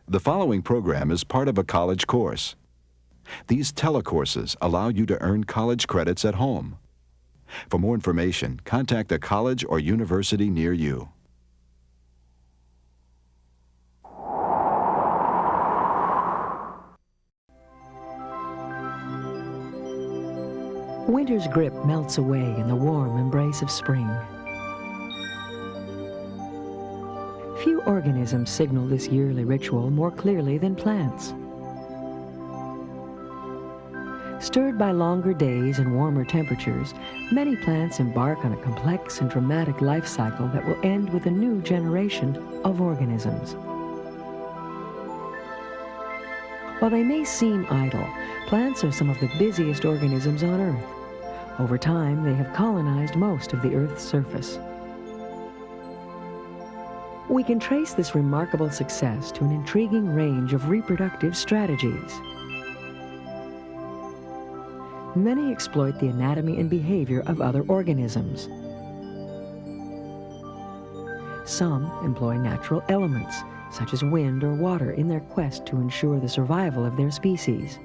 The following program is part of a college course. These telecourses allow you to earn college credits at home. For more information, contact a college or university near you. Winter's grip melts away in the warm embrace of spring. Few organisms signal this yearly ritual more clearly than plants. Stirred by longer days and warmer temperatures, many plants embark on a complex and dramatic life cycle that will end with a new generation of organisms. While they may seem idle, plants are some of the busiest organisms on Earth. Over time, they have colonized most of the Earth's surface. We can trace this remarkable success to an intriguing range of reproductive strategies. Many exploit the anatomy and behavior of other organisms. Some employ natural elements, such as wind or water, in their quest to ensure the survival of their species.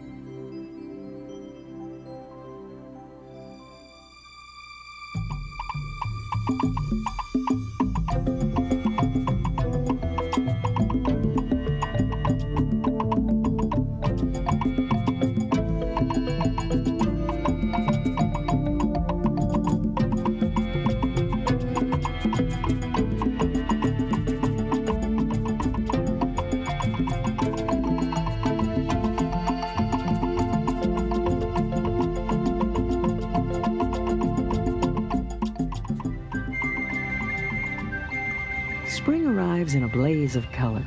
Spring arrives in a blaze of color,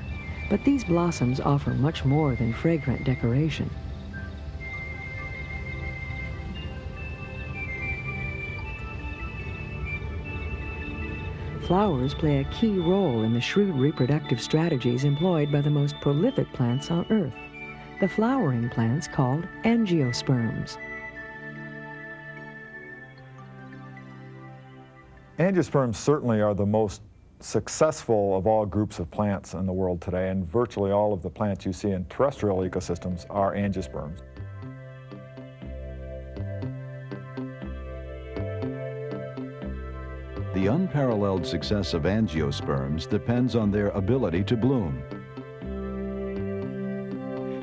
but these blossoms offer much more than fragrant decoration. Flowers play a key role in the shrewd reproductive strategies employed by the most prolific plants on Earth, the flowering plants called angiosperms. Angiosperms certainly are the most successful of all groups of plants in the world today, and virtually all of the plants you see in terrestrial ecosystems are angiosperms. The unparalleled success of angiosperms depends on their ability to bloom.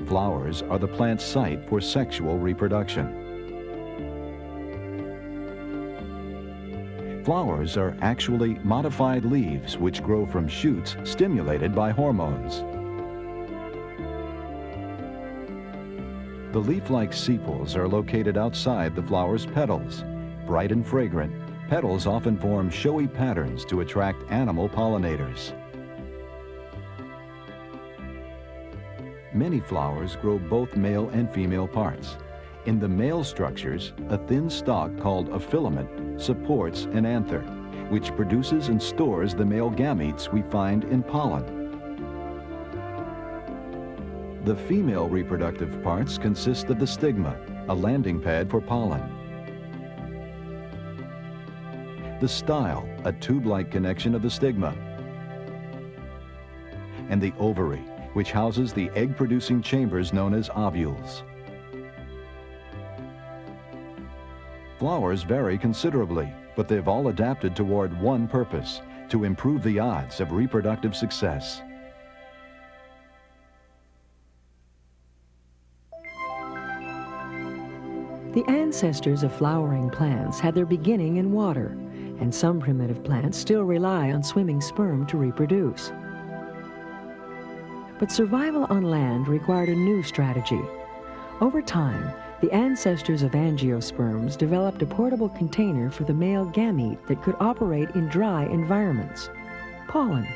Flowers are the plant's site for sexual reproduction. Flowers are actually modified leaves which grow from shoots stimulated by hormones. The leaf-like sepals are located outside the flower's petals. Bright and fragrant, petals often form showy patterns to attract animal pollinators. Many flowers grow both male and female parts. In the male structures, a thin stalk called a filament supports an anther, which produces and stores the male gametes we find in pollen. The female reproductive parts consist of the stigma, a landing pad for pollen, the style, a tube-like connection of the stigma, and the ovary, which houses the egg-producing chambers known as ovules. Flowers vary considerably, but they've all adapted toward one purpose: to improve the odds of reproductive success. The ancestors of flowering plants had their beginning in water, and some primitive plants still rely on swimming sperm to reproduce. But survival on land required a new strategy. Over time, the ancestors of angiosperms developed a portable container for the male gamete that could operate in dry environments: pollen.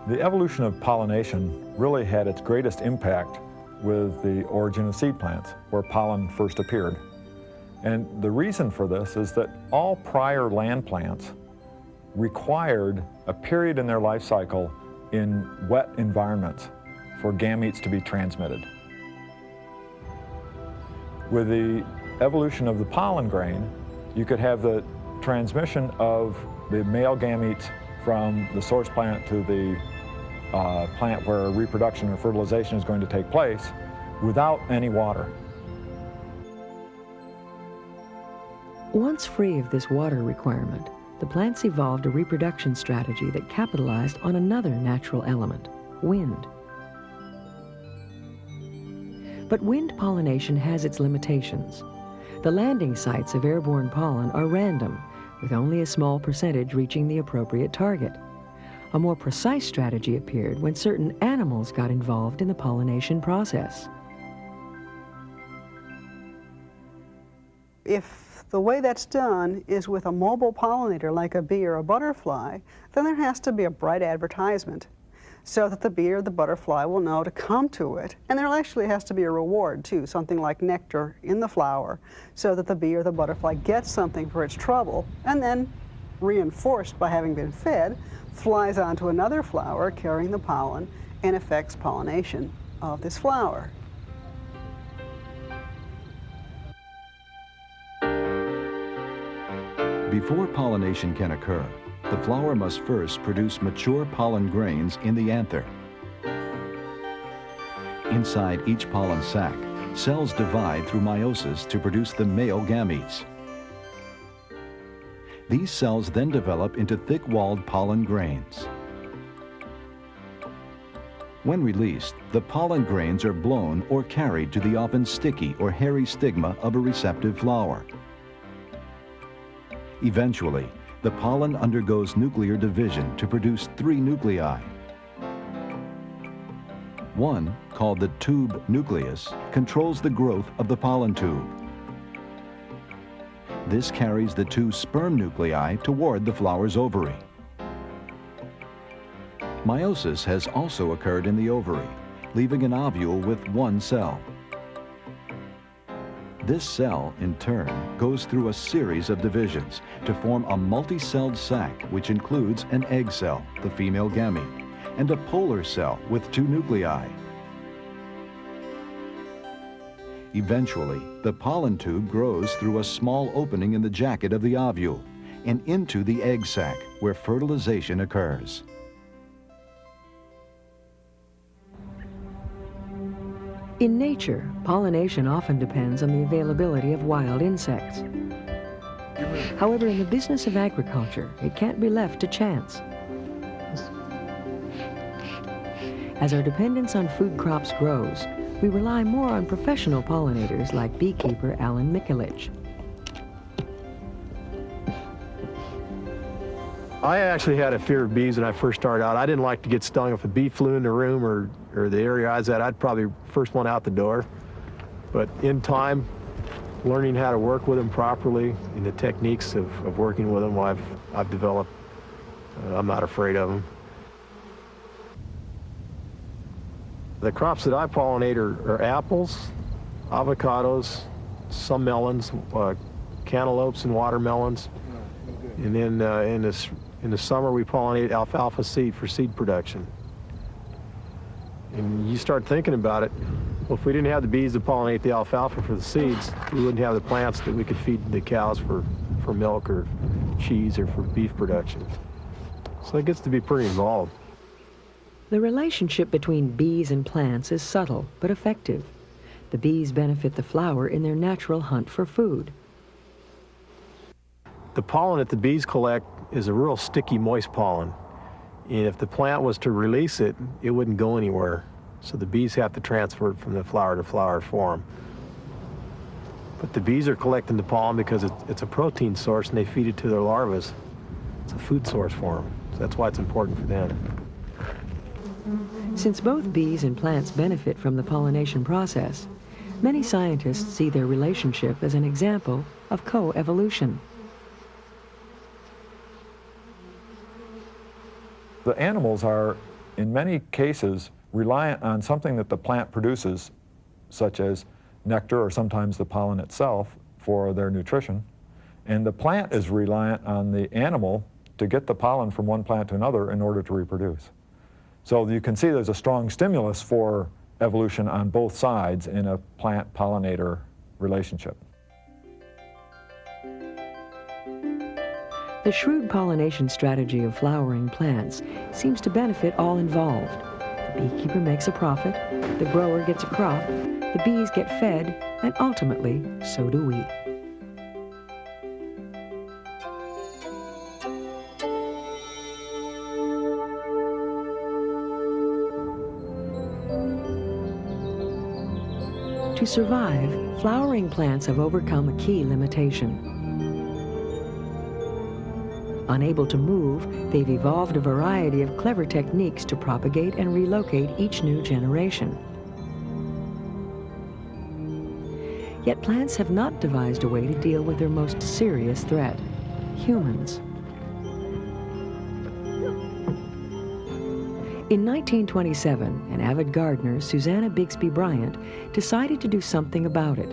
The evolution of pollination really had its greatest impact with the origin of seed plants, where pollen first appeared. And the reason for this is that all prior land plants required a period in their life cycle in wet environments for gametes to be transmitted. With the evolution of the pollen grain, you could have the transmission of the male gametes from the source plant to the plant where reproduction or fertilization is going to take place without any water. Once free of this water requirement, the plants evolved a reproduction strategy that capitalized on another natural element, wind. But wind pollination has its limitations. The landing sites of airborne pollen are random, with only a small percentage reaching the appropriate target. A more precise strategy appeared when certain animals got involved in the pollination process. If the way that's done is with a mobile pollinator like a bee or a butterfly, then there has to be a bright advertisement so that the bee or the butterfly will know to come to it. And there actually has to be a reward too, something like nectar in the flower, so that the bee or the butterfly gets something for its trouble, and then, reinforced by having been fed, flies onto another flower carrying the pollen and affects pollination of this flower. Before pollination can occur, the flower must first produce mature pollen grains in the anther. Inside each pollen sac, cells divide through meiosis to produce the male gametes. These cells then develop into thick-walled pollen grains. When released, the pollen grains are blown or carried to the often sticky or hairy stigma of a receptive flower. Eventually, the pollen undergoes nuclear division to produce 3 nuclei. One, called the tube nucleus, controls the growth of the pollen tube. This carries the 2 sperm nuclei toward the flower's ovary. Meiosis has also occurred in the ovary, leaving an ovule with 1 cell. This cell, in turn, goes through a series of divisions to form a multi-celled sac, which includes an egg cell, the female gamete, and a polar cell with 2 nuclei. Eventually, the pollen tube grows through a small opening in the jacket of the ovule and into the egg sac, where fertilization occurs. In nature, pollination often depends on the availability of wild insects. However, in the business of agriculture, it can't be left to chance. As our dependence on food crops grows, we rely more on professional pollinators like beekeeper Alan Mikulich. I actually had a fear of bees when I first started out. I didn't like to get stung. If a bee flew in the room or the area I was at, I'd probably first one out the door. But in time, learning how to work with them properly and the techniques of working with them, I've developed, I'm not afraid of them. The crops that I pollinate are apples, avocados, some melons, cantaloupes and watermelons. And then in the summer, we pollinate alfalfa seed for seed production. And you start thinking about it, well, if we didn't have the bees to pollinate the alfalfa for the seeds, we wouldn't have the plants that we could feed the cows for milk or cheese or for beef production. So it gets to be pretty involved. The relationship between bees and plants is subtle but effective. The bees benefit the flower in their natural hunt for food. The pollen that the bees collect is a real sticky, moist pollen. And if the plant was to release it, it wouldn't go anywhere. So the bees have to transfer it from the flower to flower form. But the bees are collecting the pollen because it's a protein source and they feed it to their larvae. It's a food source for them. So that's why it's important for them. Since both bees and plants benefit from the pollination process, many scientists see their relationship as an example of co-evolution. The animals are, in many cases, reliant on something that the plant produces, such as nectar or sometimes the pollen itself, for their nutrition. And the plant is reliant on the animal to get the pollen from one plant to another in order to reproduce. So you can see there's a strong stimulus for evolution on both sides in a plant-pollinator relationship. The shrewd pollination strategy of flowering plants seems to benefit all involved. The beekeeper makes a profit, the grower gets a crop, the bees get fed, and ultimately, so do we. To survive, flowering plants have overcome a key limitation. Unable to move, they've evolved a variety of clever techniques to propagate and relocate each new generation. Yet plants have not devised a way to deal with their most serious threat: humans. In 1927, an avid gardener, Susanna Bixby Bryant, decided to do something about it.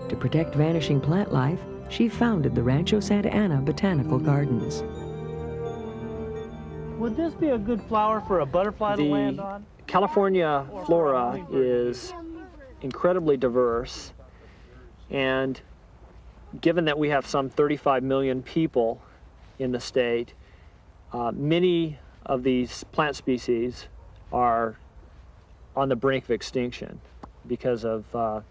To protect vanishing plant life, she founded the Rancho Santa Ana Botanical Gardens. Would this be a good flower for a butterfly to land on? California flora is incredibly diverse, and given that we have some 35 million people in the state, many of these plant species are on the brink of extinction because of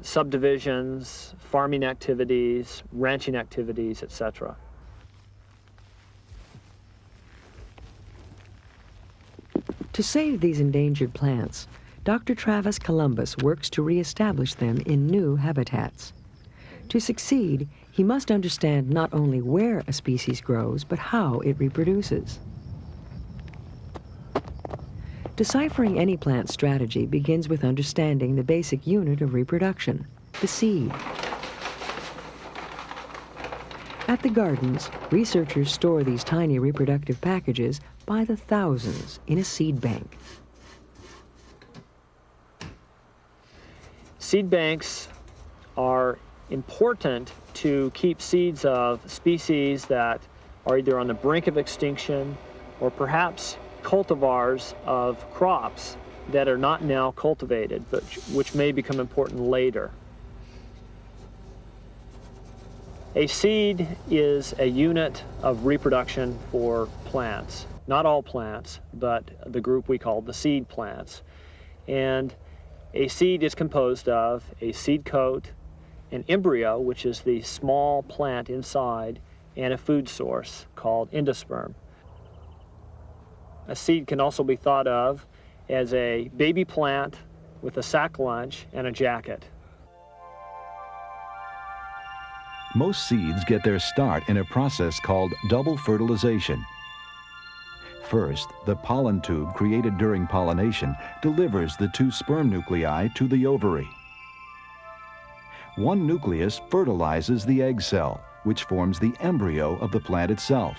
subdivisions, farming activities, ranching activities, etc. To save these endangered plants, Dr. Travis Columbus works to reestablish them in new habitats. To succeed, he must understand not only where a species grows, but how it reproduces. Deciphering any plant strategy begins with understanding the basic unit of reproduction, the seed. At the gardens, researchers store these tiny reproductive packages by the thousands in a seed bank. Seed banks are important to keep seeds of species that are either on the brink of extinction or perhaps cultivars of crops that are not now cultivated, but which may become important later. A seed is a unit of reproduction for plants. Not all plants, but the group we call the seed plants. And a seed is composed of a seed coat, an embryo, which is the small plant inside, and a food source called endosperm. A seed can also be thought of as a baby plant with a sack lunch and a jacket. Most seeds get their start in a process called double fertilization. First, the pollen tube created during pollination delivers the two sperm nuclei to the ovary. One nucleus fertilizes the egg cell, which forms the embryo of the plant itself.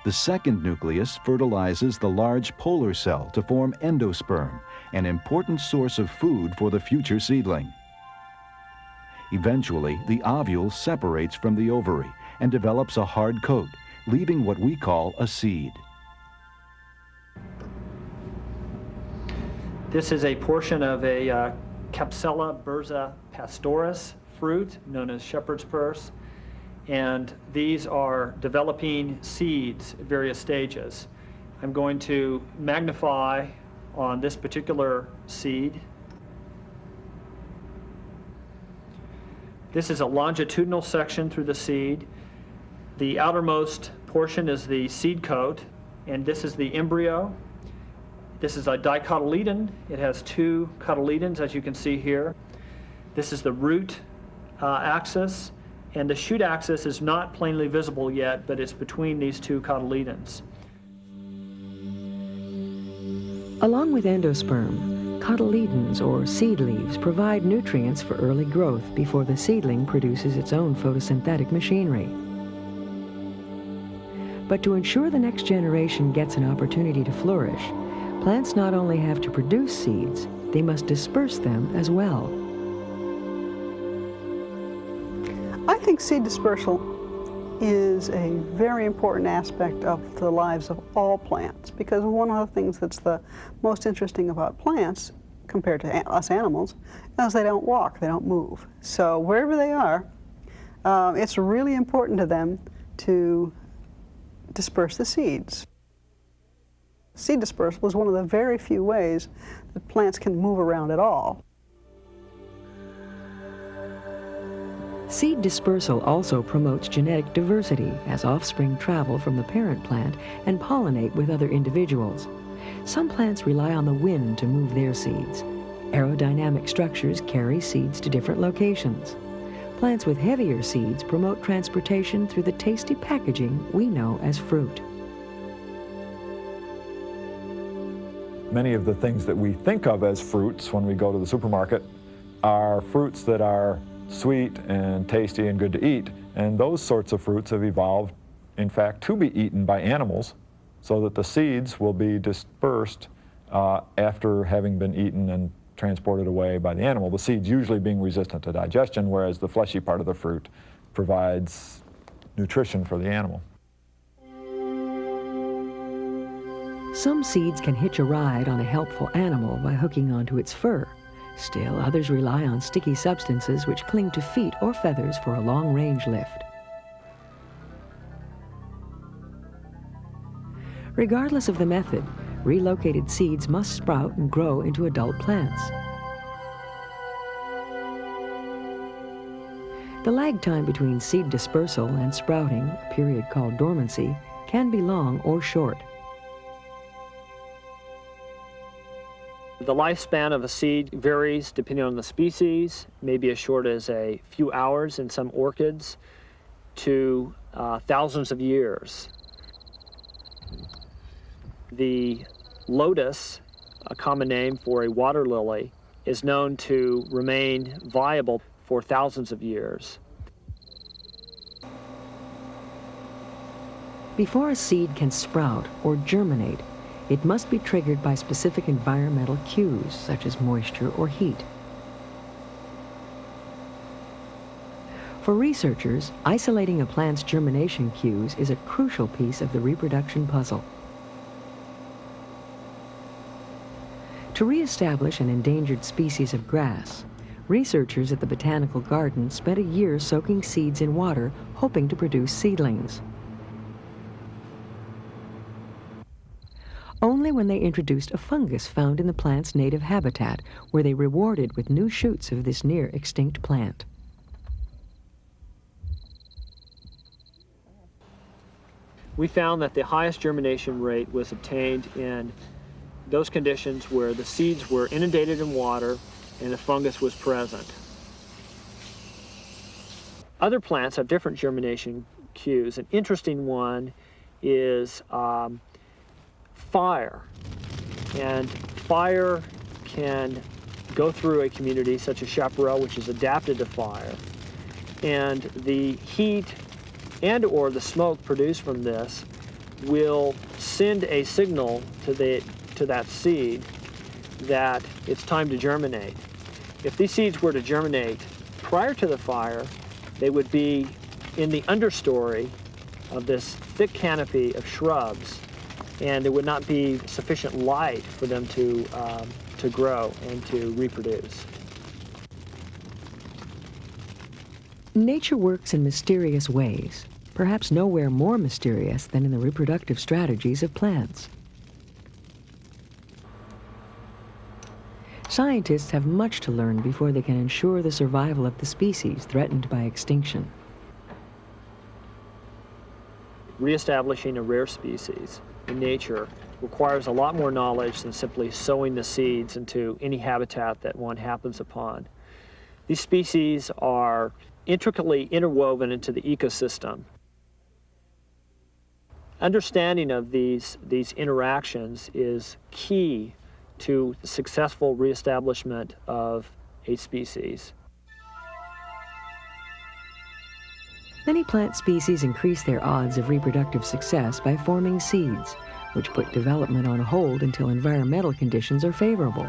The second nucleus fertilizes the large polar cell to form endosperm, an important source of food for the future seedling. Eventually, the ovule separates from the ovary and develops a hard coat, leaving what we call a seed. This is a portion of a Capsella burza pastoris fruit known as shepherd's purse, and these are developing seeds at various stages. I'm going to magnify on this particular seed. This is a longitudinal section through the seed. The outermost portion is the seed coat, and this is the embryo. This is a dicotyledon. It has two cotyledons, as you can see here. This is the root axis, and the shoot axis is not plainly visible yet, but it's between these two cotyledons. Along with endosperm, cotyledons or seed leaves provide nutrients for early growth before the seedling produces its own photosynthetic machinery. But to ensure the next generation gets an opportunity to flourish, plants not only have to produce seeds, they must disperse them as well. I think seed dispersal is a very important aspect of the lives of all plants, because one of the things that's the most interesting about plants compared to us animals is they don't walk, they don't move. So wherever they are, it's really important to them to disperse the seeds. Seed dispersal is one of the very few ways that plants can move around at all. Seed dispersal also promotes genetic diversity as offspring travel from the parent plant and pollinate with other individuals. Some plants rely on the wind to move their seeds. Aerodynamic structures carry seeds to different locations. Plants with heavier seeds promote transportation through the tasty packaging we know as fruit. Many of the things that we think of as fruits when we go to the supermarket are fruits that are sweet and tasty and good to eat. And those sorts of fruits have evolved, in fact, to be eaten by animals so that the seeds will be dispersed after having been eaten and transported away by the animal. The seeds usually being resistant to digestion, whereas the fleshy part of the fruit provides nutrition for the animal. Some seeds can hitch a ride on a helpful animal by hooking onto its fur. Still, others rely on sticky substances which cling to feet or feathers for a long-range lift. Regardless of the method, relocated seeds must sprout and grow into adult plants. The lag time between seed dispersal and sprouting, a period called dormancy, can be long or short. The lifespan of a seed varies depending on the species, maybe as short as a few hours in some orchids to thousands of years. The lotus, a common name for a water lily, is known to remain viable for thousands of years. Before a seed can sprout or germinate, it must be triggered by specific environmental cues, such as moisture or heat. For researchers, isolating a plant's germination cues is a crucial piece of the reproduction puzzle. To reestablish an endangered species of grass, researchers at the Botanical Garden spent a year soaking seeds in water, hoping to produce seedlings. Only when they introduced a fungus found in the plant's native habitat were they rewarded with new shoots of this near-extinct plant. We found that the highest germination rate was obtained in those conditions where the seeds were inundated in water and the fungus was present. Other plants have different germination cues. An interesting one is fire. And fire can go through a community such as chaparral, which is adapted to fire. And the heat and or the smoke produced from this will send a signal to that seed that it's time to germinate. If these seeds were to germinate prior to the fire, they would be in the understory of this thick canopy of shrubs, and there would not be sufficient light for them to grow and to reproduce. Nature works in mysterious ways, perhaps nowhere more mysterious than in the reproductive strategies of plants. Scientists have much to learn before they can ensure the survival of the species threatened by extinction. Reestablishing a rare species in nature requires a lot more knowledge than simply sowing the seeds into any habitat that one happens upon. These species are intricately interwoven into the ecosystem. Understanding of these interactions is key to the successful reestablishment of a species. Many plant species increase their odds of reproductive success by forming seeds, which put development on hold until environmental conditions are favorable.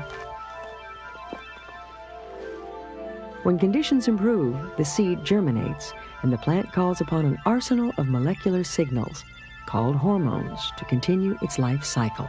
When conditions improve, the seed germinates, and the plant calls upon an arsenal of molecular signals, called hormones, to continue its life cycle.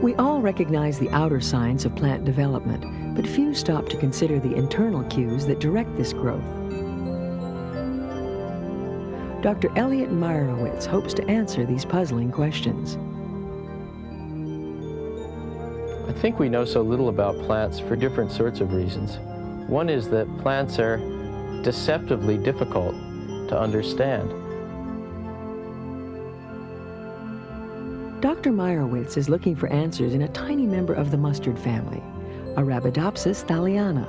We all recognize the outer signs of plant development, but few stop to consider the internal cues that direct this growth. Dr. Elliot Meyerowitz hopes to answer these puzzling questions. I think we know so little about plants for different sorts of reasons. One is that plants are deceptively difficult to understand. Dr. Meyerowitz is looking for answers in a tiny member of the mustard family, Arabidopsis thaliana.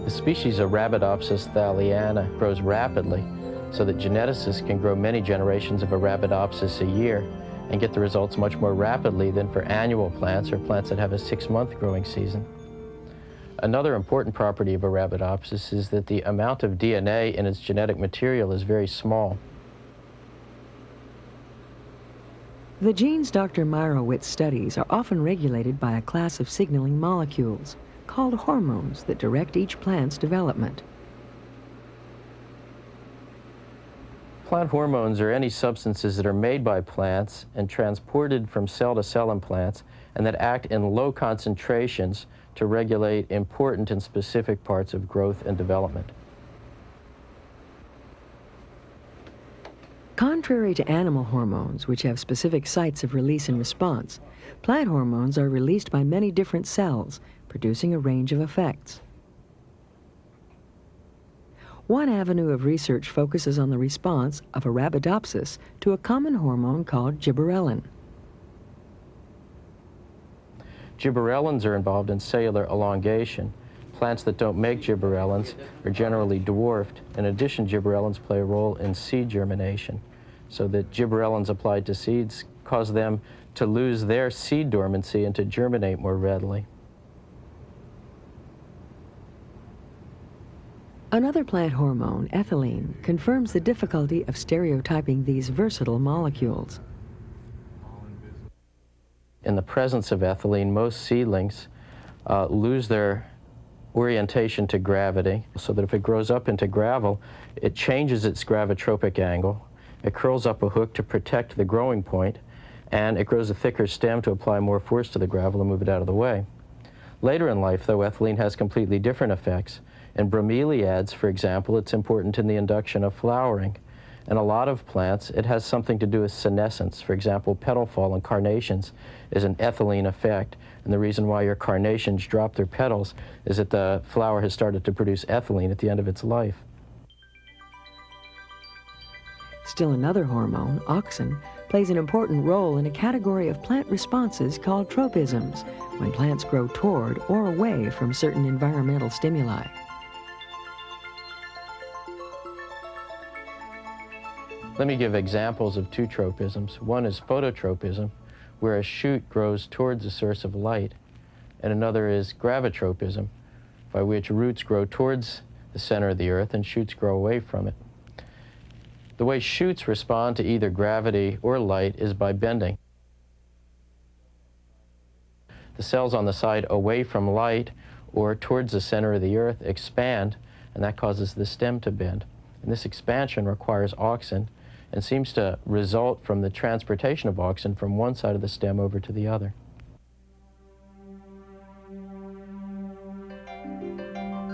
The species Arabidopsis thaliana grows rapidly so that geneticists can grow many generations of Arabidopsis a year and get the results much more rapidly than for annual plants or plants that have a 6-month growing season. Another important property of Arabidopsis is that the amount of DNA in its genetic material is very small. The genes Dr. Meyerowitz studies are often regulated by a class of signaling molecules called hormones that direct each plant's development. Plant hormones are any substances that are made by plants and transported from cell to cell in plants and that act in low concentrations to regulate important and specific parts of growth and development. Contrary to animal hormones, which have specific sites of release and response, plant hormones are released by many different cells, producing a range of effects. One avenue of research focuses on the response of Arabidopsis to a common hormone called gibberellin. Gibberellins are involved in cellular elongation. Plants that don't make gibberellins are generally dwarfed. In addition, gibberellins play a role in seed germination, so that gibberellins applied to seeds cause them to lose their seed dormancy and to germinate more readily. Another plant hormone, ethylene, confirms the difficulty of stereotyping these versatile molecules. In the presence of ethylene, most seedlings lose their orientation to gravity, so that if it grows up into gravel, it changes its gravitropic angle, it curls up a hook to protect the growing point, and it grows a thicker stem to apply more force to the gravel and move it out of the way. Later in life, though, ethylene has completely different effects. In bromeliads, for example, it's important in the induction of flowering. In a lot of plants, it has something to do with senescence. For example, petal fall in carnations is an ethylene effect, and the reason why your carnations drop their petals is that the flower has started to produce ethylene at the end of its life. Still another hormone, auxin, plays an important role in a category of plant responses called tropisms, when plants grow toward or away from certain environmental stimuli. Let me give examples of two tropisms. One is phototropism, where a shoot grows towards a source of light, and another is gravitropism, by which roots grow towards the center of the earth and shoots grow away from it. The way shoots respond to either gravity or light is by bending. The cells on the side away from light or towards the center of the earth expand, and that causes the stem to bend. And this expansion requires auxin and seems to result from the transportation of auxin from one side of the stem over to the other.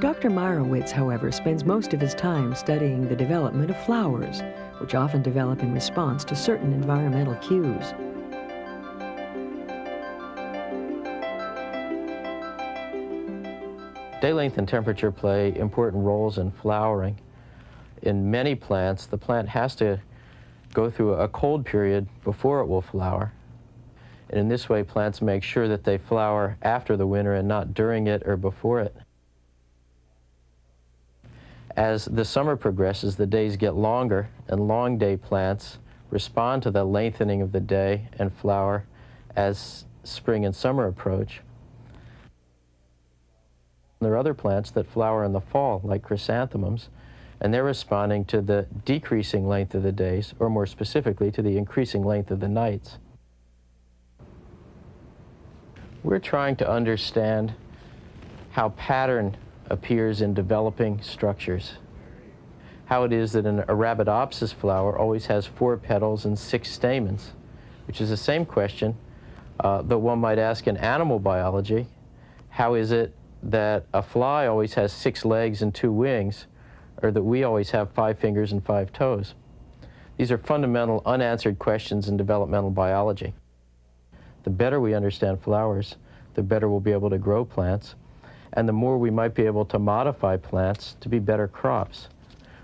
Dr. Meyerowitz, however, spends most of his time studying the development of flowers, which often develop in response to certain environmental cues. Day length and temperature play important roles in flowering. In many plants, the plant has to go through a cold period before it will flower. And in this way, plants make sure that they flower after the winter and not during it or before it. As the summer progresses, the days get longer, and long day plants respond to the lengthening of the day and flower as spring and summer approach. There are other plants that flower in the fall, like chrysanthemums, and they're responding to the decreasing length of the days, or more specifically, to the increasing length of the nights. We're trying to understand how pattern appears in developing structures. How it is that an Arabidopsis flower always has 4 petals and 6 stamens. which is the same question that one might ask in animal biology. How is it that a fly always has 6 legs and 2 wings, or that we always have 5 fingers and 5 toes? These are fundamental unanswered questions in developmental biology. The better we understand flowers, the better we'll be able to grow plants, and the more we might be able to modify plants to be better crops.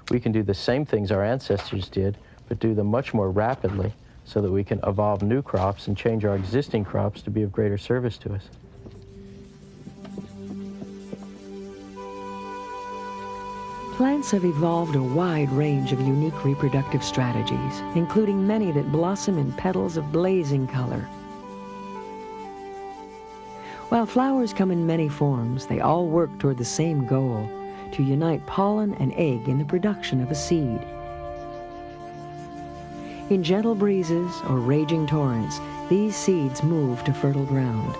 We can do the same things our ancestors did, but do them much more rapidly so that we can evolve new crops and change our existing crops to be of greater service to us. Plants have evolved a wide range of unique reproductive strategies, including many that blossom in petals of blazing color. While flowers come in many forms, they all work toward the same goal, to unite pollen and egg in the production of a seed. In gentle breezes or raging torrents, these seeds move to fertile ground.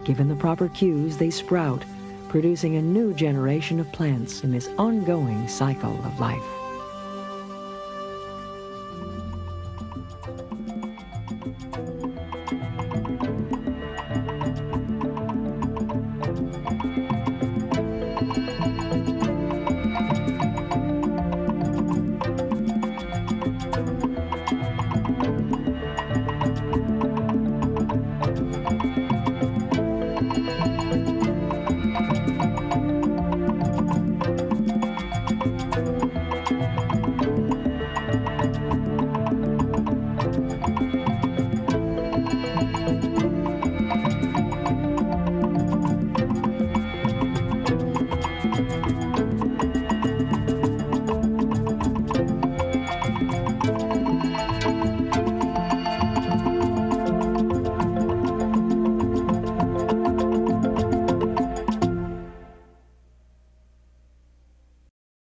Given the proper cues, they sprout, producing a new generation of plants in this ongoing cycle of life.